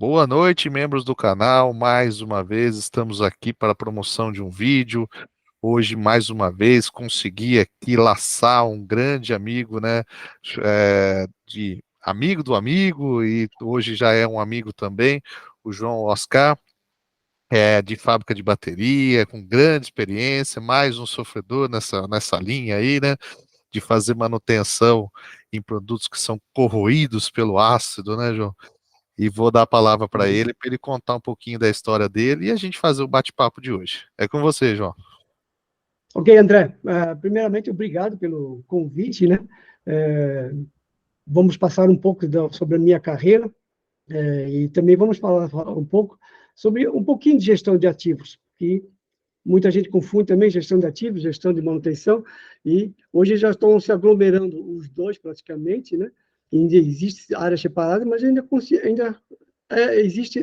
Boa noite, membros do canal. Mais uma vez estamos aqui para a promoção de um vídeo. Hoje, mais uma vez, consegui aqui laçar um grande amigo, né? De amigo do amigo, e hoje já é um amigo também, o João Oscar, de fábrica de bateria, com grande experiência, mais um sofredor nessa linha aí, né? De fazer manutenção em produtos que são corroídos pelo ácido, né, João? E vou dar a palavra para Uhum. ele contar um pouquinho da história dele e a gente fazer o bate-papo de hoje. É com você, João. Ok, André. Primeiramente, obrigado pelo convite, né? Eh, Vamos passar um pouco sobre a minha carreira, e também vamos falar um pouco sobre um pouquinho de gestão de ativos, que muita gente confunde também gestão de ativos, gestão de manutenção, e hoje já estão se aglomerando os dois praticamente, né? Ainda existem áreas separadas, mas ainda existe.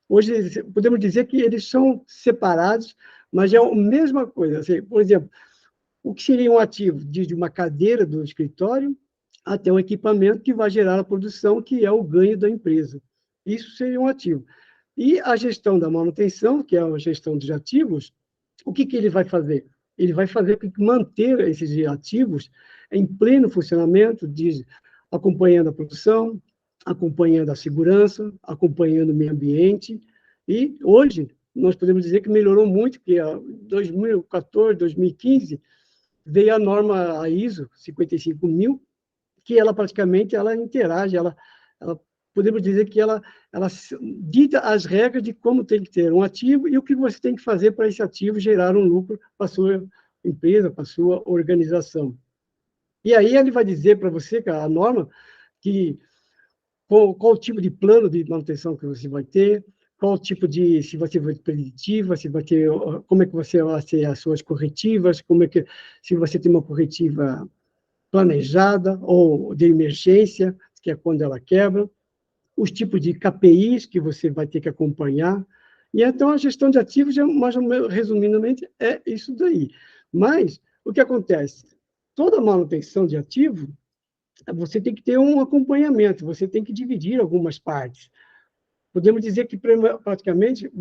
Hoje, podemos dizer que eles são separados, mas é a mesma coisa. Assim, por exemplo, o que seria um ativo? De uma cadeira do escritório até um equipamento que vai gerar a produção, que é o ganho da empresa. Isso seria um ativo. E a gestão da manutenção, que é a gestão dos ativos, o que ele vai fazer? Ele vai fazer com que manter esses ativos em pleno funcionamento, acompanhando a produção, acompanhando a segurança, acompanhando o meio ambiente. E hoje nós podemos dizer que melhorou muito, que em 2014, 2015 veio a norma a ISO 55000, que ela praticamente ela interage, ela podemos dizer que ela dita as regras de como tem que ter um ativo e o que você tem que fazer para esse ativo gerar um lucro para a sua empresa, para a sua organização. E aí ele vai dizer para você, a norma, que qual o tipo de plano de manutenção que você vai ter, qual o tipo de, se você vai ter preditiva, se vai ter, como é que você vai ter as suas corretivas, como é que, se você tem uma corretiva planejada ou de emergência, que é quando ela quebra, os tipos de KPIs que você vai ter que acompanhar. E então a gestão de ativos, mais ou menos, resumidamente, é isso daí. Mas o que acontece? Toda manutenção de ativo, você tem que ter um acompanhamento, você tem que dividir algumas partes. Podemos dizer que, praticamente,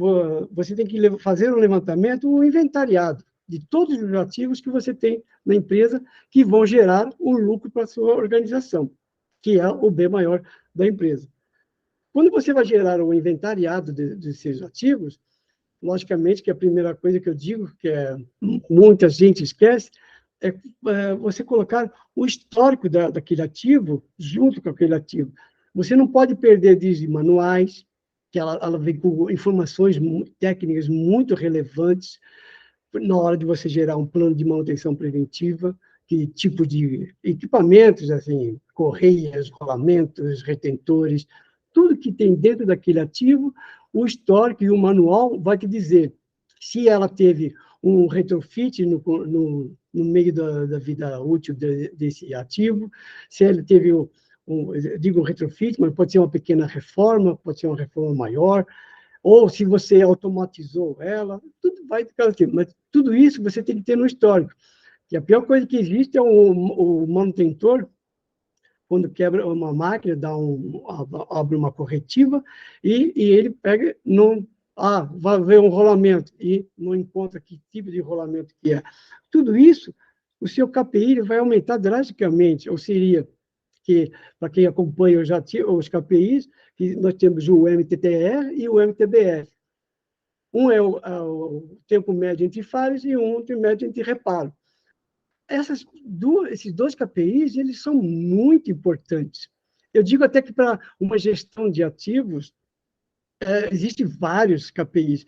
você tem que fazer um levantamento, um inventariado de todos os ativos que você tem na empresa que vão gerar um lucro para a sua organização, que é o bem maior da empresa. Quando você vai gerar um inventariado de seus ativos, logicamente que a primeira coisa que eu digo, que muita gente esquece, é você colocar o histórico daquele ativo junto com aquele ativo. Você não pode perder desde manuais, que ela vem com informações técnicas muito relevantes na hora de você gerar um plano de manutenção preventiva, que tipo de equipamentos, assim, correias, rolamentos, retentores, tudo que tem dentro daquele ativo, o histórico e o manual vai te dizer se ela teve um retrofit no meio da vida útil desse ativo, se ele teve digo retrofit, mas pode ser uma pequena reforma, pode ser uma reforma maior, ou se você automatizou ela, tudo vai ficar assim. Mas tudo isso você tem que ter no histórico. E a pior coisa que existe é o manutentor, quando quebra uma máquina, abre uma corretiva, e ele pega, não, vai ver um rolamento, e não encontra que tipo de rolamento que é. Tudo isso, o seu KPI vai aumentar drasticamente, ou seria que, para quem acompanha os KPIs, que nós temos o MTTR e o MTBF. Um é o tempo médio entre falhas e um tempo médio entre reparo. Esses dois KPIs, eles são muito importantes. Eu digo até que para uma gestão de ativos, existem vários KPIs,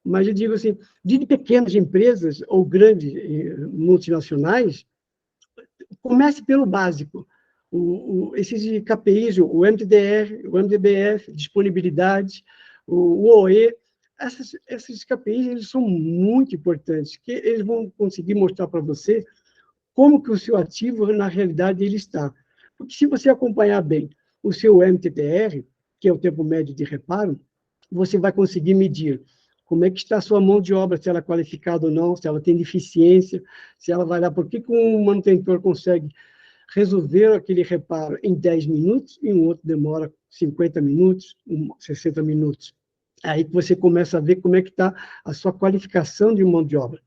mas eu digo assim, de pequenas empresas ou grandes multinacionais, comece pelo básico. Esses KPIs, o MTDR, o MDBF, disponibilidade, o OE, esses KPIs eles são muito importantes, que eles vão conseguir mostrar para você como que o seu ativo, na realidade, ele está. Porque se você acompanhar bem o seu MTTR, que é o tempo médio de reparo, você vai conseguir medir como é que está a sua mão de obra, se ela é qualificada ou não, se ela tem deficiência, se ela vai lá, por que um manutentor consegue resolver aquele reparo em 10 minutos e um outro demora 50 minutos, 60 minutos. É aí que você começa a ver como é que está a sua qualificação de mão de obra.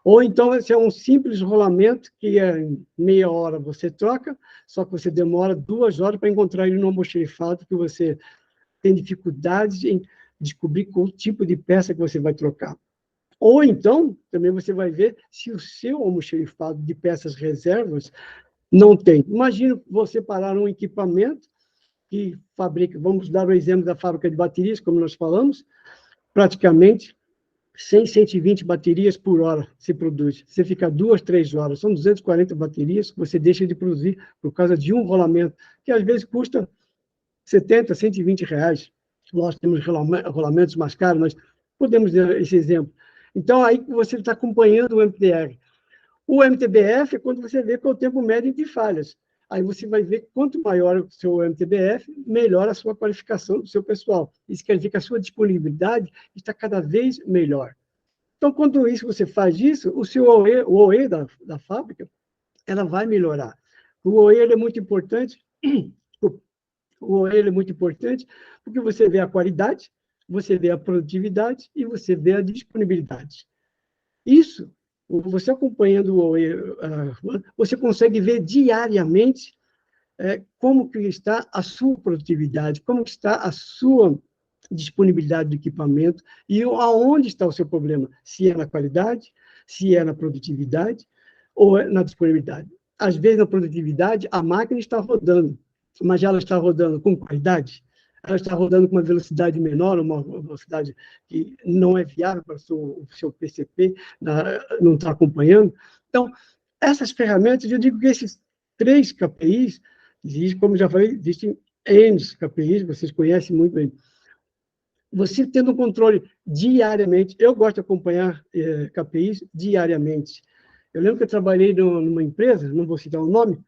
Ou então, esse é um simples rolamento, que em meia hora você troca, só que você demora 2 horas para encontrar ele no almoxerifado, que você tem dificuldade em descobrir qual tipo de peça que você vai trocar. Ou então, também você vai ver se o seu almoxerifado de peças reservas não tem. Imagina você parar um equipamento que fabrica, vamos dar o exemplo da fábrica de baterias, como nós falamos, praticamente 100, 120 baterias por hora se produz. Você fica 2, 3 horas, são 240 baterias que você deixa de produzir por causa de um rolamento, que às vezes custa 70, 120 reais. Nós temos rolamentos mais caros, mas podemos dar esse exemplo. Então, aí você está acompanhando o MTR. O MTBF é quando você vê qual é o tempo médio de falhas. Aí você vai ver quanto maior o seu MTBF, melhor a sua qualificação do seu pessoal. Isso quer dizer que a sua disponibilidade está cada vez melhor. Então, quando isso, você faz isso, o seu OE da fábrica, ela vai melhorar. O OE é muito importante, o OE é muito importante porque você vê a qualidade, você vê a produtividade e você vê a disponibilidade. Isso, você acompanhando o OE, você consegue ver diariamente como que está a sua produtividade, como está a sua disponibilidade do equipamento e aonde está o seu problema, se é na qualidade, se é na produtividade ou na disponibilidade. Às vezes, na produtividade, a máquina está rodando, mas ela está rodando com qualidade, ela está rodando com uma velocidade menor, uma velocidade que não é viável para o seu PCP, não está acompanhando. Então, essas ferramentas, eu digo que esses 3 KPIs, como já falei, existem N KPIs, vocês conhecem muito bem. Você tendo um controle diariamente, eu gosto de acompanhar KPIs diariamente. Eu lembro que eu trabalhei numa empresa, não vou citar o nome,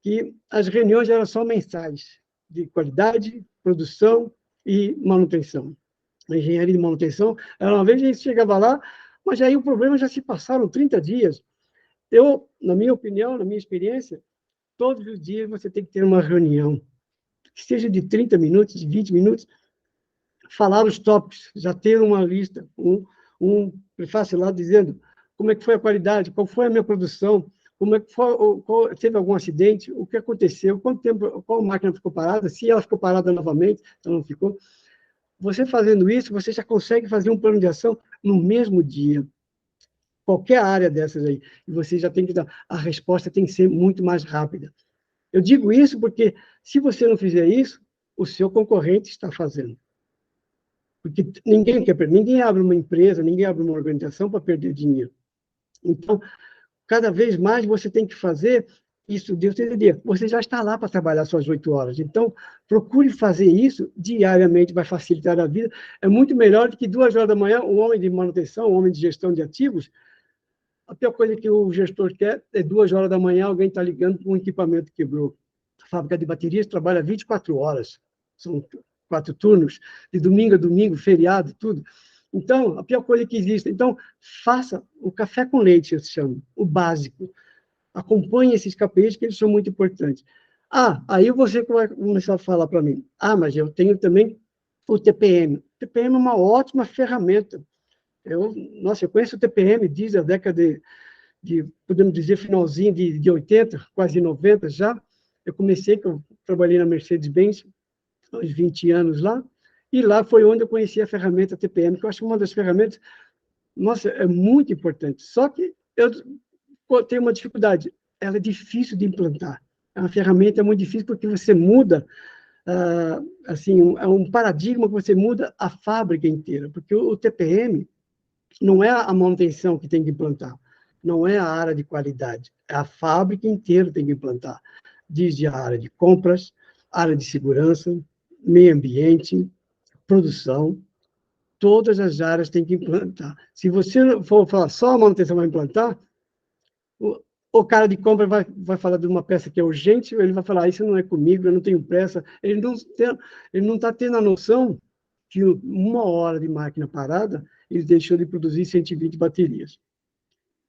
que as reuniões eram só mensais, de qualidade, produção e manutenção. A engenharia de manutenção, uma vez a gente chegava lá, mas aí o problema já se passaram 30 dias. Eu, na minha opinião, na minha experiência, todos os dias você tem que ter uma reunião, que seja de 30 minutos, de 20 minutos, falar os tópicos, já ter uma lista, um prefácio lá dizendo como é que foi a qualidade, qual foi a minha produção, como é que foi, teve algum acidente, o que aconteceu, quanto tempo, qual máquina ficou parada, se ela ficou parada novamente, então não ficou. Você fazendo isso, você já consegue fazer um plano de ação no mesmo dia. Qualquer área dessas aí. E você já tem que dar. A resposta tem que ser muito mais rápida. Eu digo isso porque, se você não fizer isso, o seu concorrente está fazendo. Porque ninguém abre uma empresa, ninguém abre uma organização para perder dinheiro. Então, cada vez mais você tem que fazer isso dia a dia. Você já está lá para trabalhar suas 8 horas. Então, procure fazer isso diariamente, vai facilitar a vida. É muito melhor do que 2 horas da manhã, um homem de manutenção, um homem de gestão de ativos. A pior coisa que o gestor quer é 2 horas da manhã, alguém está ligando para um equipamento que quebrou. A fábrica de baterias trabalha 24 horas. São 4 turnos, de domingo a domingo, feriado, tudo. Então, a pior coisa que existe. Então, faça o café com leite, eu chamo, o básico. Acompanhe esses KPIs, que eles são muito importantes. Aí você vai começar a falar para mim. Mas eu tenho também o TPM. O TPM é uma ótima ferramenta. Eu conheço o TPM desde a década podemos dizer, finalzinho de 80, quase 90 já. Eu trabalhei na Mercedes-Benz, há uns 20 anos lá, e lá foi onde eu conheci a ferramenta TPM, que eu acho uma das ferramentas, é muito importante. Só que eu tenho uma dificuldade, ela é difícil de implantar. É uma ferramenta muito difícil porque você muda, assim, é um paradigma que você muda a fábrica inteira, porque o TPM não é a manutenção que tem que implantar, não é a área de qualidade, é a fábrica inteira que tem que implantar, desde a área de compras, área de segurança, meio ambiente, produção, todas as áreas têm que implantar. Se você for falar só a manutenção vai implantar, o cara de compra vai falar de uma peça que é urgente, ele vai falar, isso não é comigo, eu não tenho pressa. Ele não está tendo a noção que 1 hora de máquina parada, ele deixou de produzir 120 baterias.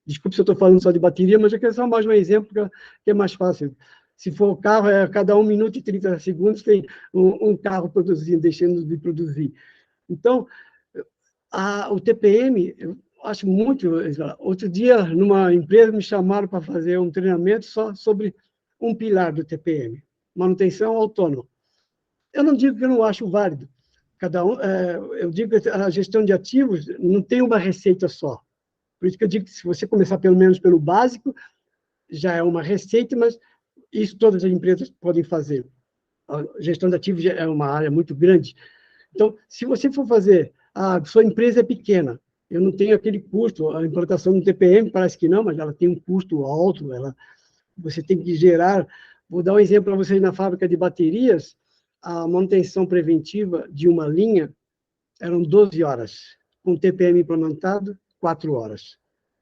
Desculpe se eu estou falando só de bateria, mas eu quero só mais um exemplo que é mais fácil. Se for o carro, a cada 1 minuto e 30 segundos tem um carro produzindo, deixando de produzir. Então, o TPM, eu acho muito... Outro dia, numa empresa, me chamaram para fazer um treinamento só sobre um pilar do TPM, manutenção autônoma. Eu não digo que eu não acho válido. Eu digo que a gestão de ativos não tem uma receita só. Por isso que eu digo que se você começar pelo menos pelo básico, já é uma receita, mas isso todas as empresas podem fazer. A gestão de ativos é uma área muito grande. Então, se você for fazer, a sua empresa é pequena, eu não tenho aquele custo, a implantação do TPM parece que não, mas ela tem um custo alto, você tem que gerar. Vou dar um exemplo para vocês na fábrica de baterias, a manutenção preventiva de uma linha eram 12 horas, com o TPM implementado, 4 horas.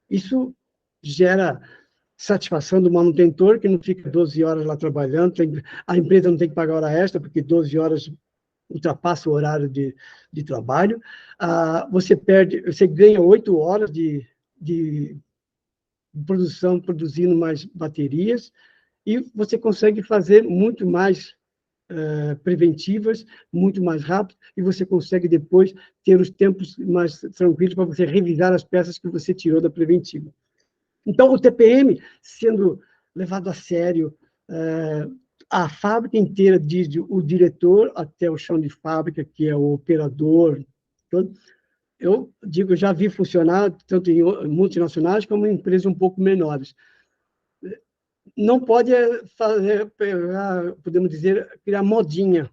Isso gera satisfação do manutentor, que não fica 12 horas lá trabalhando, a empresa não tem que pagar hora extra, porque 12 horas ultrapassa o horário de trabalho, você ganha 8 horas de produção, produzindo mais baterias, e você consegue fazer muito mais preventivas, muito mais rápido, e você consegue depois ter os tempos mais tranquilos para você revisar as peças que você tirou da preventiva. Então, o TPM sendo levado a sério, a fábrica inteira, desde o diretor até o chão de fábrica, que é o operador, eu digo, já vi funcionar tanto em multinacionais como em empresas um pouco menores. Não pode fazer, podemos dizer, criar modinha.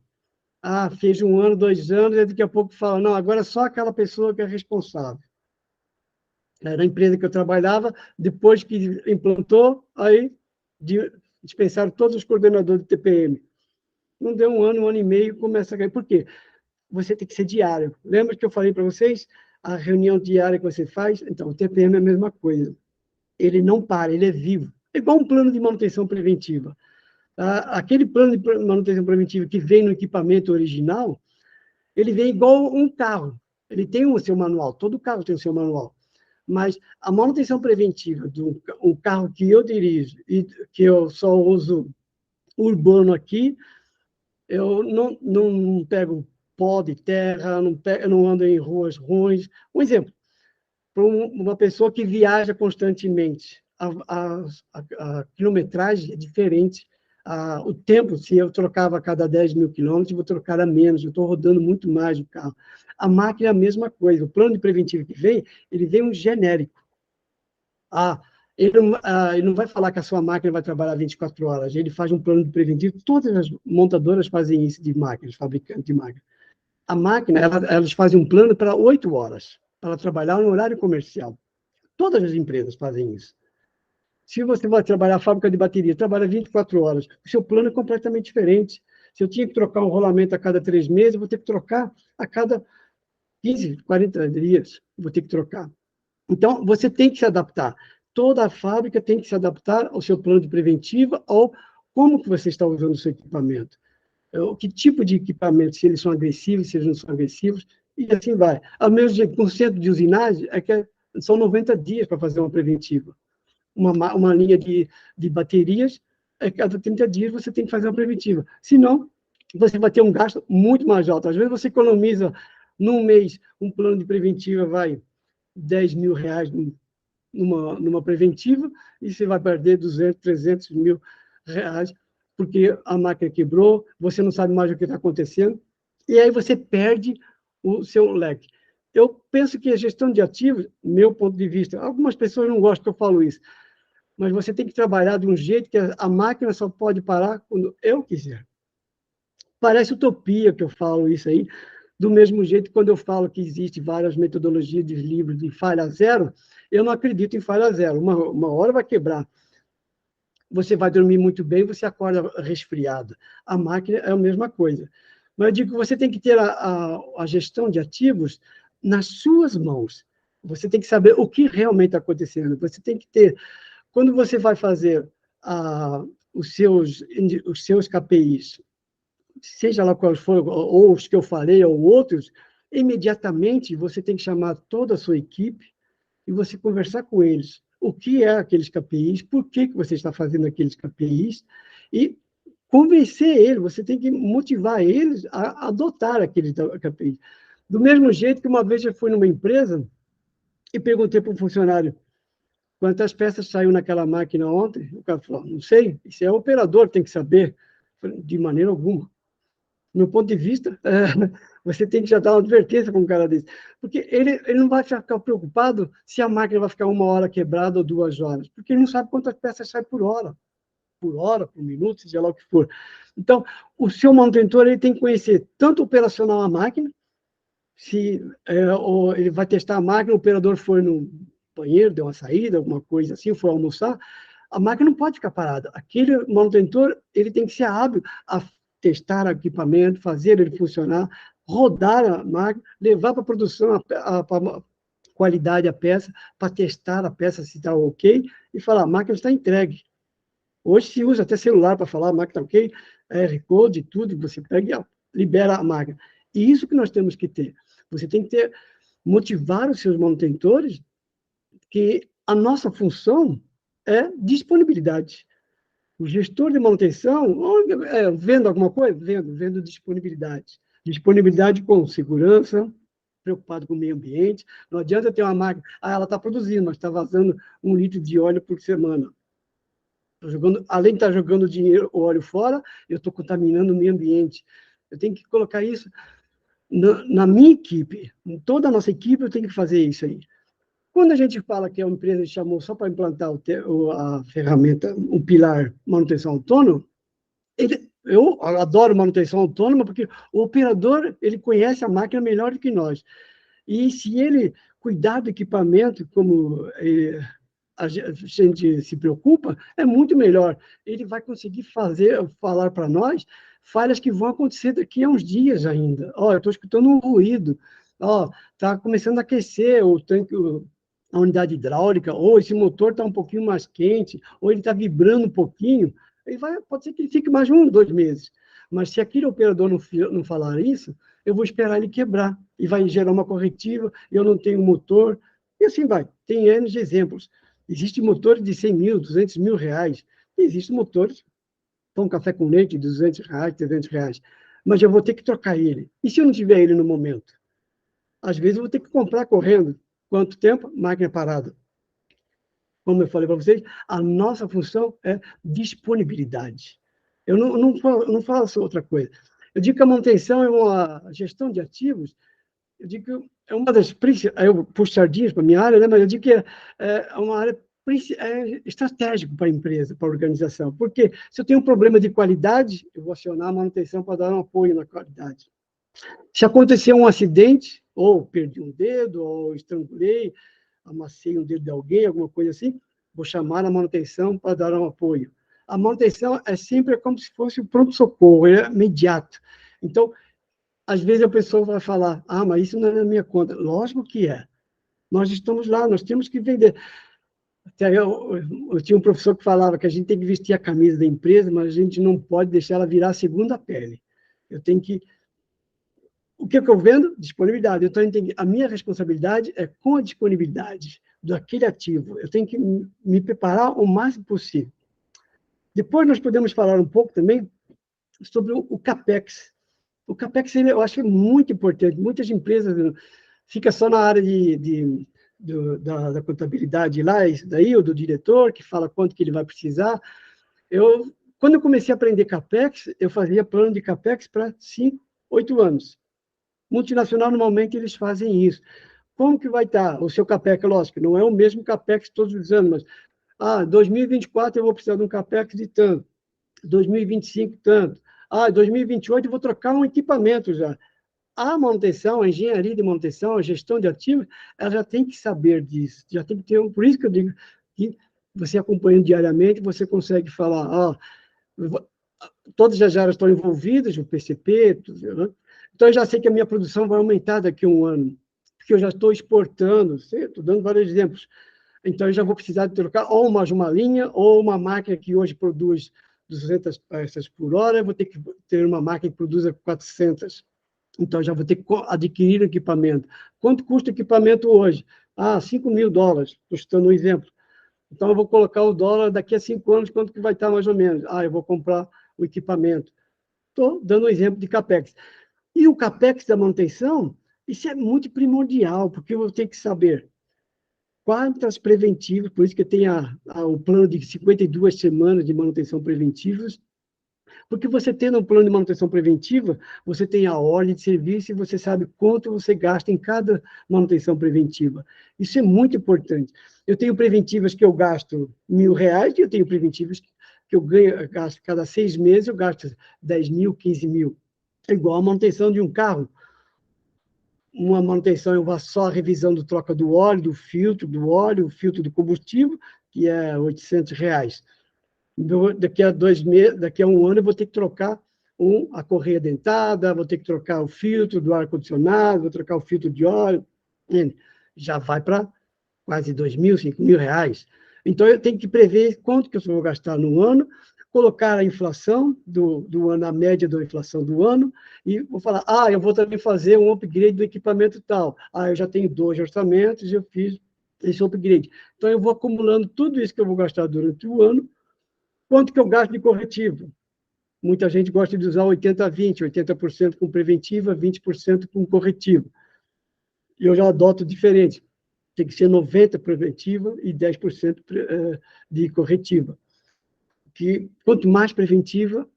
Fez 1 ano, 2 anos, e daqui a pouco fala, não, agora é só aquela pessoa que é responsável. Na empresa que eu trabalhava, depois que implantou, aí dispensaram todos os coordenadores de TPM. Não deu 1 ano e meio, começa a cair. Por quê? Você tem que ser diário. Lembra que eu falei para vocês? A reunião diária que você faz? Então, o TPM é a mesma coisa. Ele não para, ele é vivo. É igual um plano de manutenção preventiva. Aquele plano de manutenção preventiva que vem no equipamento original, ele vem igual um carro. Ele tem o seu manual, todo carro tem o seu manual. Mas a manutenção preventiva de um carro que eu dirijo e que eu só uso urbano aqui, eu não pego pó de terra, eu não ando em ruas ruins. Um exemplo, para uma pessoa que viaja constantemente, a quilometragem é diferente. O tempo, se eu trocava a cada 10 mil quilômetros, eu vou trocar a menos, eu estou rodando muito mais o carro. A máquina é a mesma coisa, o plano de preventivo que vem, ele vem um genérico. Ele não vai falar que a sua máquina vai trabalhar 24 horas, ele faz um plano de preventivo, todas as montadoras fazem isso de máquinas, fabricantes de máquinas. A máquina, elas fazem um plano para 8 horas, para ela trabalhar no horário comercial. Todas as empresas fazem isso. Se você vai trabalhar a fábrica de bateria, trabalha 24 horas, o seu plano é completamente diferente. Se eu tinha que trocar um rolamento a cada 3 meses, eu vou ter que trocar a cada 15, 40 dias, vou ter que trocar. Então, você tem que se adaptar. Toda a fábrica tem que se adaptar ao seu plano de preventiva ou como que você está usando o seu equipamento. Que tipo de equipamento, se eles são agressivos, se eles não são agressivos, e assim vai. Ao mesmo jeito, com o centro de usinagem, são 90 dias para fazer uma preventiva. Uma linha de baterias, cada 30 dias você tem que fazer uma preventiva. Senão, você vai ter um gasto muito mais alto. Às vezes você economiza, num mês, um plano de preventiva vai 10 mil reais numa preventiva, e você vai perder 200, 300 mil reais, porque a máquina quebrou, você não sabe mais o que está acontecendo, e aí você perde o seu leque. Eu penso que a gestão de ativos, meu ponto de vista, algumas pessoas não gostam que eu falo isso, mas você tem que trabalhar de um jeito que a máquina só pode parar quando eu quiser. Parece utopia que eu falo isso aí, do mesmo jeito que quando eu falo que existem várias metodologias de livros de falha zero, eu não acredito em falha zero. Uma hora vai quebrar. Você vai dormir muito bem, você acorda resfriado. A máquina é a mesma coisa. Mas eu digo que você tem que ter a gestão de ativos nas suas mãos. Você tem que saber o que realmente está acontecendo. Você tem que ter... Quando você vai fazer os seus KPIs, seja lá quais for, ou os que eu falei, ou outros, imediatamente você tem que chamar toda a sua equipe e você conversar com eles. O que é aqueles KPIs, por que você está fazendo aqueles KPIs, e convencer ele, você tem que motivar eles a adotar aquele KPI. Do mesmo jeito que uma vez eu fui numa empresa e perguntei para um funcionário quantas peças saiu naquela máquina ontem. O cara falou, não sei, isso é o operador, tem que saber. Falei, de maneira alguma. Do meu ponto de vista, você tem que já dar uma advertência para um cara desse. Porque ele não vai ficar preocupado se a máquina vai ficar 1 hora quebrada ou 2 horas, porque ele não sabe quantas peças saem por hora, por minuto, seja lá o que for. Então, o seu manutentor ele tem que conhecer tanto operacional a máquina, se ele vai testar a máquina, o operador foi no banheiro, deu uma saída, alguma coisa assim, foi almoçar, a máquina não pode ficar parada. Aquele manutentor ele tem que ser hábil a testar o equipamento, fazer ele funcionar, rodar a máquina, levar para a produção a qualidade a peça, para testar a peça se está ok, e falar, a máquina está entregue. Hoje se usa até celular para falar, a máquina está ok, R-Code, tudo, você pega e libera a máquina. E isso que nós temos que ter. Você tem que motivar os seus manutentores que a nossa função é disponibilidade. O gestor de manutenção, vendo alguma coisa? Vendo disponibilidade. Disponibilidade com segurança, preocupado com o meio ambiente. Não adianta ter uma máquina, ela está produzindo, mas está vazando 1 litro de óleo por semana. Além de estar jogando dinheiro, o óleo fora, eu estou contaminando o meio ambiente. Eu tenho que colocar isso na minha equipe, em toda a nossa equipe, eu tenho que fazer isso aí. Quando a gente fala que a empresa chamou só para implantar a ferramenta, o pilar manutenção autônoma, eu adoro manutenção autônoma, porque o operador ele conhece a máquina melhor do que nós. E se ele cuidar do equipamento, como a gente se preocupa, é muito melhor. Ele vai conseguir falar para nós falhas que vão acontecer daqui a uns dias ainda. Eu estou escutando um ruído. Está começando a aquecer o tanque, a unidade hidráulica, ou esse motor está um pouquinho mais quente, ou ele está vibrando um pouquinho. Pode ser que ele fique mais de 2 meses. Mas se aquele operador não falar isso, eu vou esperar ele quebrar, e vai gerar uma corretiva, eu não tenho motor, e assim vai. Tem N de exemplos. Existem motores de 100 mil, 200 mil reais. Existem motores, pão café com leite, de 200 reais, 300 reais. Mas eu vou ter que trocar ele. E se eu não tiver ele no momento? Às vezes eu vou ter que comprar correndo. Quanto tempo? Máquina parada. Como eu falei para vocês, a nossa função é disponibilidade. Eu não faço outra coisa. Eu digo que a manutenção é uma gestão de ativos, eu digo que é uma das principais, eu puxo sardinhas para a minha área, né, mas eu digo que é uma área estratégica para a empresa, para a organização, porque se eu tenho um problema de qualidade, eu vou acionar a manutenção para dar um apoio na qualidade. Se acontecer um acidente, ou perdi um dedo, ou estrangulei, amassei um dedo de alguém, alguma coisa assim, vou chamar a manutenção para dar um apoio. A manutenção é sempre como se fosse o pronto-socorro, é imediato. Então, às vezes a pessoa vai falar, mas isso não é na minha conta. Lógico que é. Nós estamos lá, nós temos que vender. Até eu tinha um professor que falava que a gente tem que vestir a camisa da empresa, mas a gente não pode deixar ela virar a segunda pele. Eu tenho que... O que eu vendo? Disponibilidade. Então, a minha responsabilidade é com a disponibilidade daquele ativo. Eu tenho que me preparar o máximo possível. Depois nós podemos falar um pouco também sobre o CAPEX. O CAPEX, eu acho muito importante. Muitas empresas ficam só na área da contabilidade lá, isso daí, ou do diretor, que fala quanto que ele vai precisar. Quando eu comecei a aprender CAPEX, eu fazia plano de CAPEX para 5, 8 anos. Multinacional, normalmente, eles fazem isso. Como que vai estar o seu CAPEX? Lógico, não é o mesmo CAPEX todos os anos, mas 2024 eu vou precisar de um CAPEX de tanto, 2025 tanto, 2028 eu vou trocar um equipamento já. A manutenção, a engenharia de manutenção, a gestão de ativos, ela já tem que saber disso, já tem que ter por isso que eu digo que você acompanhando diariamente, você consegue falar, todas as áreas estão envolvidas, o PCP, tudo, né? Então, eu já sei que a minha produção vai aumentar daqui a um ano, porque eu já estou exportando, estou dando vários exemplos. Então, eu já vou precisar de trocar ou uma linha, ou uma máquina que hoje produz 200 peças por hora, eu vou ter que ter uma máquina que produza 400. Então, eu já vou ter que adquirir equipamento. Quanto custa o equipamento hoje? $5.000, estou citando um exemplo. Então, eu vou colocar o dólar daqui a 5 anos, quanto que vai estar mais ou menos? Ah, eu vou comprar o equipamento. Estou dando um exemplo de CAPEX. E o CAPEX da manutenção, isso é muito primordial, porque eu vou ter que saber quantas preventivas, por isso que tem o plano de 52 semanas de manutenção preventivas, porque você tendo um plano de manutenção preventiva, você tem a ordem de serviço e você sabe quanto você gasta em cada manutenção preventiva. Isso é muito importante. Eu tenho preventivas que eu gasto R$ 1.000 e eu tenho preventivas que eu gasto cada 6 meses, eu gasto 10 mil, 15 mil. É igual a manutenção de um carro. Uma manutenção, eu faço só a revisão do troca do óleo, do filtro, o filtro do combustível, que é R$ 800. Daqui a 2 meses, daqui a um ano, eu vou ter que trocar a correia dentada, vou ter que trocar o filtro do ar-condicionado, vou trocar o filtro de óleo. Já vai para quase R$ 2.000, R$ 5.000. Então, eu tenho que prever quanto que eu vou gastar no ano, colocar a inflação do ano, a média da inflação do ano, e vou falar, eu vou também fazer um upgrade do equipamento tal. Eu já tenho 2 orçamentos e eu fiz esse upgrade. Então, eu vou acumulando tudo isso que eu vou gastar durante o ano. Quanto que eu gasto de corretivo? Muita gente gosta de usar 80-20, 80% com preventiva, 20% com corretivo. E eu já adoto diferente. Tem que ser 90% preventiva e 10% de corretiva. Que quanto mais preventiva,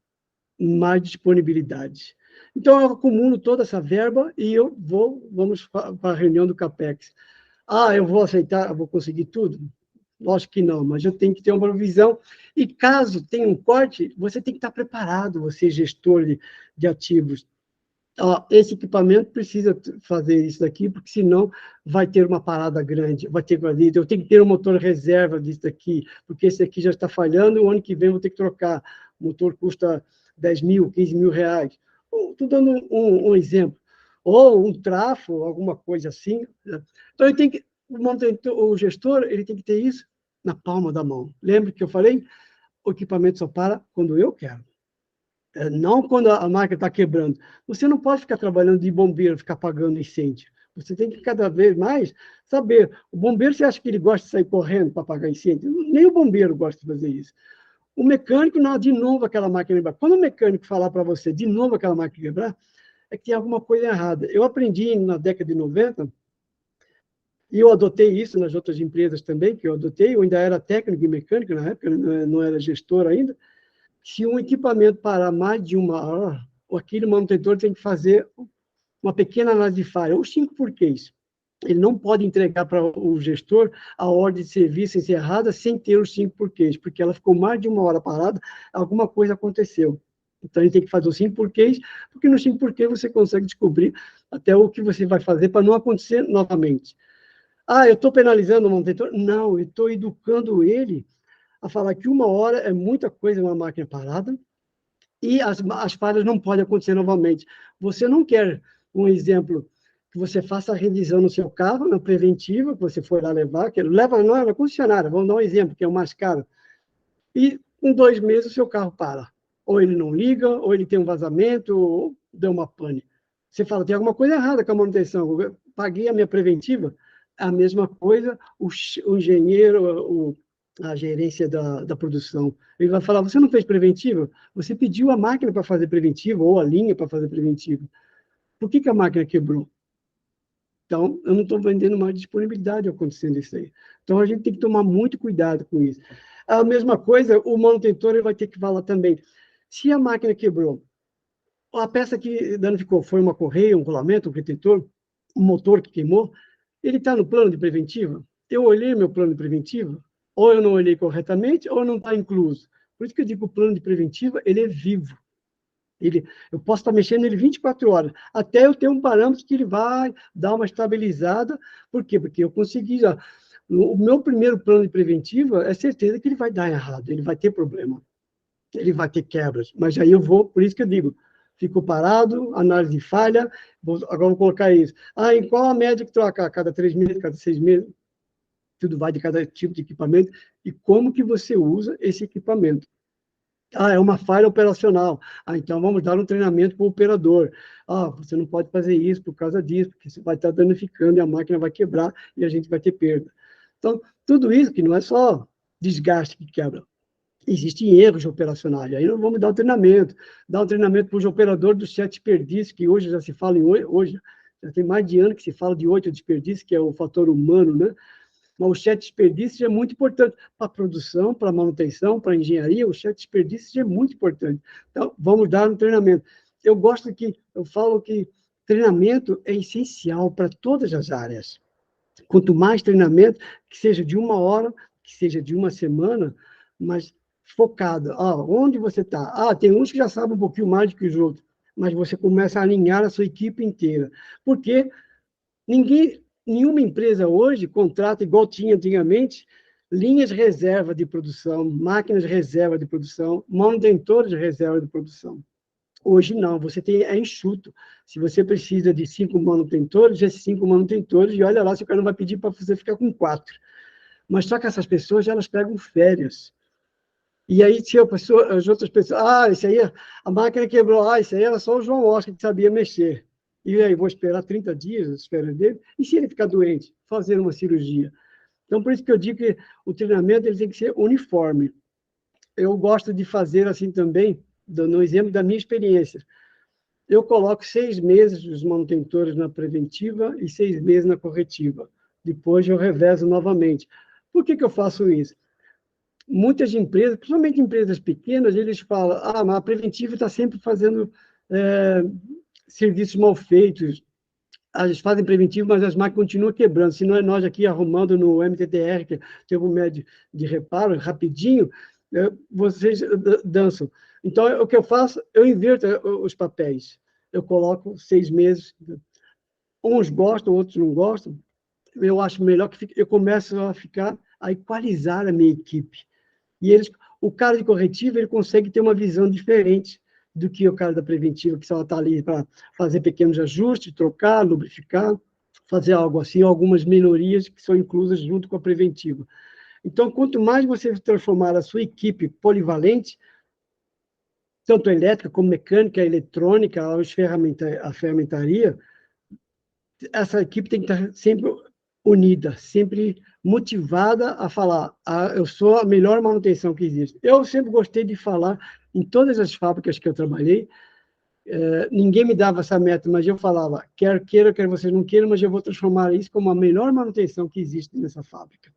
mais disponibilidade. Então, eu acumulo toda essa verba e vamos para a reunião do CAPEX. Eu vou aceitar, eu vou conseguir tudo? Lógico que não, mas eu tenho que ter uma visão. E caso tenha um corte, você tem que estar preparado, você gestor de ativos. Esse equipamento precisa fazer isso daqui, porque senão vai ter uma parada grande, vai ter valida. Eu tenho que ter um motor reserva disso daqui, porque esse aqui já está falhando, o ano que vem eu vou ter que trocar. O motor custa 10 mil, 15 mil reais. Estou dando um exemplo. Ou um trafo, alguma coisa assim. Então, eu tenho que, o gestor ele tem que ter isso na palma da mão. Lembra que eu falei? O equipamento só para quando eu quero. Não quando a máquina está quebrando. Você não pode ficar trabalhando de bombeiro, ficar apagando incêndio. Você tem que cada vez mais saber. O bombeiro, você acha que ele gosta de sair correndo para apagar incêndio? Nem o bombeiro gosta de fazer isso. O mecânico, não, de novo aquela máquina quebrar. Quando o mecânico falar para você, de novo aquela máquina quebrar, é que tem alguma coisa errada. Eu aprendi na década de 90, e eu adotei isso nas outras empresas também, que eu adotei, eu ainda era técnico e mecânico na época, não era gestor ainda. Se um equipamento parar mais de 1 hora, aquele manutentor tem que fazer uma pequena análise de falha, ou 5 porquês. Ele não pode entregar para o gestor a ordem de serviço encerrada sem ter os 5 porquês, porque ela ficou mais de 1 hora parada, alguma coisa aconteceu. Então, ele tem que fazer os 5 porquês, porque nos 5 porquês você consegue descobrir até o que você vai fazer para não acontecer novamente. Eu estou penalizando o manutentor? Não, eu estou educando ele a falar que 1 hora é muita coisa uma máquina parada e as falhas não podem acontecer novamente. Você não quer, um exemplo, que você faça a revisão no seu carro, na preventiva, que você foi lá levar, que leva na concessionária, vamos dar um exemplo, que é o mais caro, e em 2 meses o seu carro para. Ou ele não liga, ou ele tem um vazamento, ou deu uma pane. Você fala, tem alguma coisa errada com a manutenção, eu paguei a minha preventiva, a mesma coisa, o engenheiro, a gerência da produção. Ele vai falar, você não fez preventiva? Você pediu a máquina para fazer preventiva, ou a linha para fazer preventiva. Por que a máquina quebrou? Então, eu não estou vendendo mais disponibilidade acontecendo isso aí. Então, a gente tem que tomar muito cuidado com isso. A mesma coisa, o manutentor ele vai ter que falar também. Se a máquina quebrou, a peça que danificou foi uma correia, um rolamento, um retentor, um motor que queimou, ele está no plano de preventiva? Eu olhei meu plano de preventiva, ou eu não olhei corretamente, ou não está incluso. Por isso que eu digo que o plano de preventiva, ele é vivo. Eu posso estar mexendo nele 24 horas, até eu ter um parâmetro que ele vai dar uma estabilizada. Por quê? Porque eu consegui já. O meu primeiro plano de preventiva é certeza que ele vai dar errado, ele vai ter problema, ele vai ter quebras. Mas aí eu vou, por isso que eu digo, fico parado, análise de falha, agora vou colocar isso. Em qual a média que troca? Cada 3 meses, cada 6 meses? Tudo vai de cada tipo de equipamento e como que você usa esse equipamento. É uma falha operacional. Então vamos dar um treinamento para o operador. Você não pode fazer isso por causa disso, porque você vai estar danificando e a máquina vai quebrar e a gente vai ter perda. Então, tudo isso que não é só desgaste que quebra. Existem erros operacionais, aí nós vamos dar um treinamento para os operadores dos 7 desperdícios, que hoje já se fala hoje já tem mais de ano que se fala de 8 desperdícios, que é o fator humano, né? Mas o 7 desperdícios é muito importante para a produção, para a manutenção, para a engenharia, o 7 desperdícios é muito importante. Então, vamos dar um treinamento. Eu falo que treinamento é essencial para todas as áreas. Quanto mais treinamento, que seja de 1 hora, que seja de 1 semana, mas focado. Onde você está? Tem uns que já sabem um pouquinho mais do que os outros, mas você começa a alinhar a sua equipe inteira. Porque nenhuma empresa hoje contrata, igual tinha antigamente, linhas reserva de produção, máquinas reserva de produção, manutentores de reserva de produção. Hoje não, é enxuto. Se você precisa de 5 manutentores, é 5 manutentores, e olha lá se o cara não vai pedir para você ficar com 4. Mas só que essas pessoas, elas pegam férias. E aí tinha as outras pessoas, isso aí, a máquina quebrou, isso aí era só o João Oscar que sabia mexer. E aí, vou esperar 30 dias, as férias dele, e se ele ficar doente, fazer uma cirurgia? Então, por isso que eu digo que o treinamento ele tem que ser uniforme. Eu gosto de fazer assim também, dando um exemplo da minha experiência. Eu coloco 6 meses dos manutentores na preventiva e 6 meses na corretiva. Depois eu revezo novamente. Por que eu faço isso? Muitas empresas, principalmente empresas pequenas, eles falam, mas a preventiva está sempre fazendo serviços mal feitos. Eles fazem preventivo, mas as máquinas continuam quebrando. Se não é nós aqui arrumando no MTTR, que tem um médio de reparo, rapidinho, vocês dançam. Então, o que eu faço, eu inverto os papéis. Eu coloco 6 meses. Uns gostam, outros não gostam. Eu acho melhor que eu começo a equalizar a minha equipe. E o cara de corretiva, ele consegue ter uma visão diferente do que o cara da preventiva, que só está ali para fazer pequenos ajustes, trocar, lubrificar, fazer algo assim, algumas melhorias que são inclusas junto com a preventiva. Então, quanto mais você transformar a sua equipe polivalente, tanto elétrica como mecânica, eletrônica, a ferramentaria, essa equipe tem que estar sempre unida, sempre motivada a falar, eu sou a melhor manutenção que existe. Eu sempre gostei de falar, em todas as fábricas que eu trabalhei, ninguém me dava essa meta, mas eu falava, quer queira, quer vocês não queiram, mas eu vou transformar isso como a melhor manutenção que existe nessa fábrica.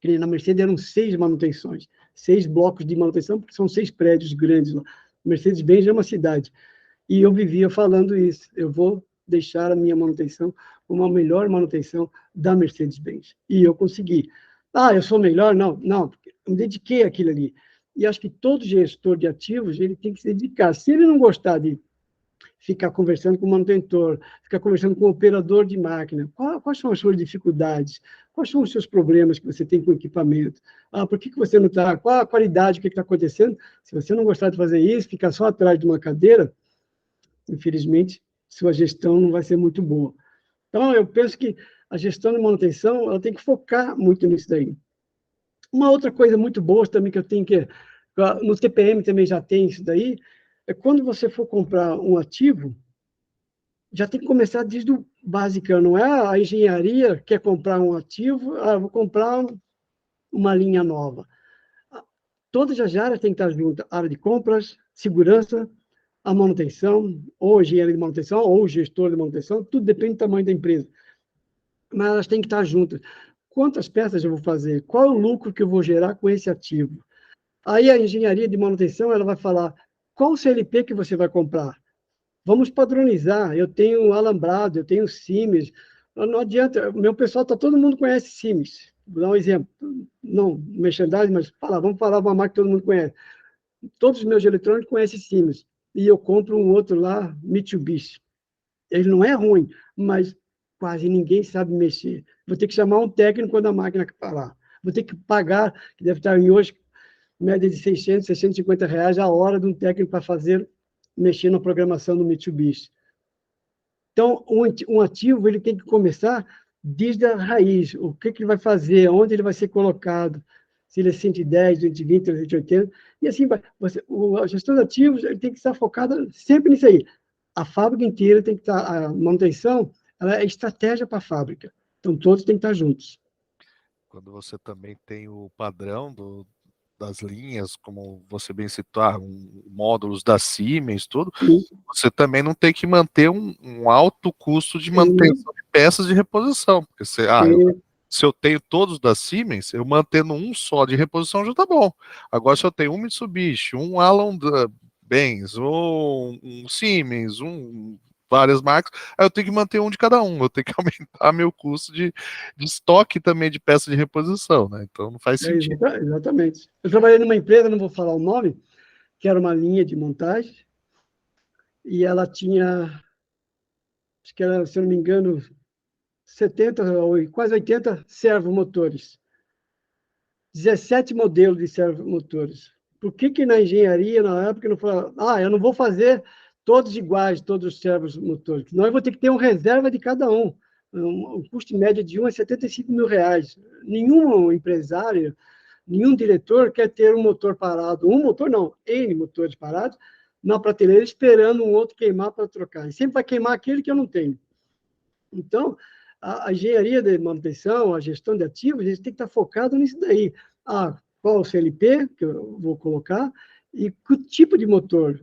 Que na Mercedes eram 6 manutenções, 6 blocos de manutenção, porque são 6 prédios grandes lá. Mercedes-Benz é uma cidade. E eu vivia falando isso, eu vou deixar a minha manutenção como a melhor manutenção da Mercedes-Benz. E eu consegui. Eu sou melhor? Não, eu me dediquei àquilo ali. E acho que todo gestor de ativos, ele tem que se dedicar. Se ele não gostar de ficar conversando com o manutentor, ficar conversando com o operador de máquina, quais são as suas dificuldades? Quais são os seus problemas que você tem com o equipamento? Por que você não está? Qual a qualidade, o que está acontecendo? Se você não gostar de fazer isso, ficar só atrás de uma cadeira, infelizmente, sua gestão não vai ser muito boa. Então, eu penso que a gestão de manutenção ela tem que focar muito nisso daí. Uma outra coisa muito boa também que eu tenho que... No TPM também já tem isso daí, é quando você for comprar um ativo, já tem que começar desde o básico, não é a engenharia quer comprar um ativo, vou comprar uma linha nova. Todas as áreas têm que estar juntas, área de compras, segurança, a manutenção, ou engenheiro de manutenção, ou gestor de manutenção, tudo depende do tamanho da empresa. Mas elas têm que estar juntas. Quantas peças eu vou fazer? Qual é o lucro que eu vou gerar com esse ativo? Aí a engenharia de manutenção ela vai falar qual o CLP que você vai comprar. Vamos padronizar. Eu tenho alambrado, eu tenho Siemens. Não adianta, meu pessoal, todo mundo conhece Siemens. Vou dar um exemplo. Não merchandising, mas vamos falar uma marca que todo mundo conhece. Todos os meus eletrônicos conhecem Siemens. E eu compro um outro lá, Mitsubishi. Ele não é ruim, mas quase ninguém sabe mexer. Vou ter que chamar um técnico quando a máquina parar. Vou ter que pagar, que deve estar em hoje, média de 600, 650 reais a hora de um técnico para mexer na programação do Mitsubishi. Então, um ativo ele tem que começar desde a raiz. O que ele vai fazer, onde ele vai ser colocado, se ele é 110, 220, 380, e assim vai. A gestão de ativos ele tem que estar focada sempre nisso aí. A fábrica inteira tem que estar, a manutenção ela é estratégia para a fábrica. Então, todos têm que estar juntos. quando você também tem o padrão das linhas, como você bem citou, módulos da Siemens, tudo, Sim, você também não tem que manter um alto custo de sim, manutenção de peças de reposição, porque sim, se eu tenho todos da Siemens, eu mantendo um só de reposição já tá bom. Agora, se eu tenho um Mitsubishi, um Benz, um Siemens, várias marcas, aí eu tenho que manter um de cada um, eu tenho que aumentar meu custo de estoque também de peça de reposição, né? Então não faz sentido. exatamente. Eu trabalhei numa empresa, não vou falar o nome, que era uma linha de montagem, e ela tinha, acho que era, se eu não me engano, 70 ou quase 80 servomotores, 17 modelos de servomotores. Por que na engenharia, na época, não falaram, eu não vou fazer todos iguais, todos os servomotores, senão eu vou ter que ter uma reserva de cada um. Um custo médio de um é R$ 75.000. Nenhum empresário, nenhum diretor quer ter um motor parado, um motor não, N motores parados, na prateleira, esperando um outro queimar para trocar. E sempre vai queimar aquele que eu não tenho. Então, a engenharia de manutenção, a gestão de ativos, a gente tem que estar focado nisso daí. Qual o CLP que eu vou colocar e que tipo de motor.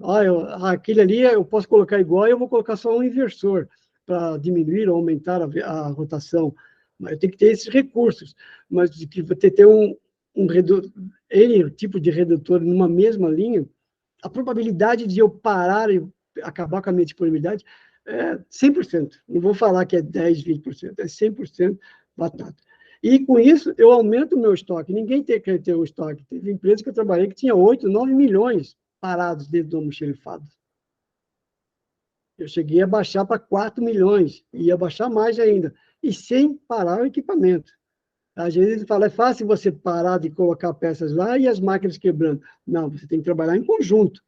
Aquele ali eu posso colocar igual, eu vou colocar só um inversor para diminuir ou aumentar a rotação. Mas eu tenho que ter esses recursos. Mas de que você ter um redutor, N tipo de redutor numa mesma linha, a probabilidade de eu parar e acabar com a minha disponibilidade é 100%. Não vou falar que é 10, 20%, é 100% batata. E com isso, eu aumento o meu estoque. Ninguém quer ter um estoque. Teve empresas que eu trabalhei que tinha 8, 9 milhões parados dentro do almoxerifado. Eu cheguei a baixar para 4 milhões, e ia baixar mais ainda, e sem parar o equipamento. Às vezes ele fala, é fácil você parar de colocar peças lá e as máquinas quebrando. Não, você tem que trabalhar em conjunto.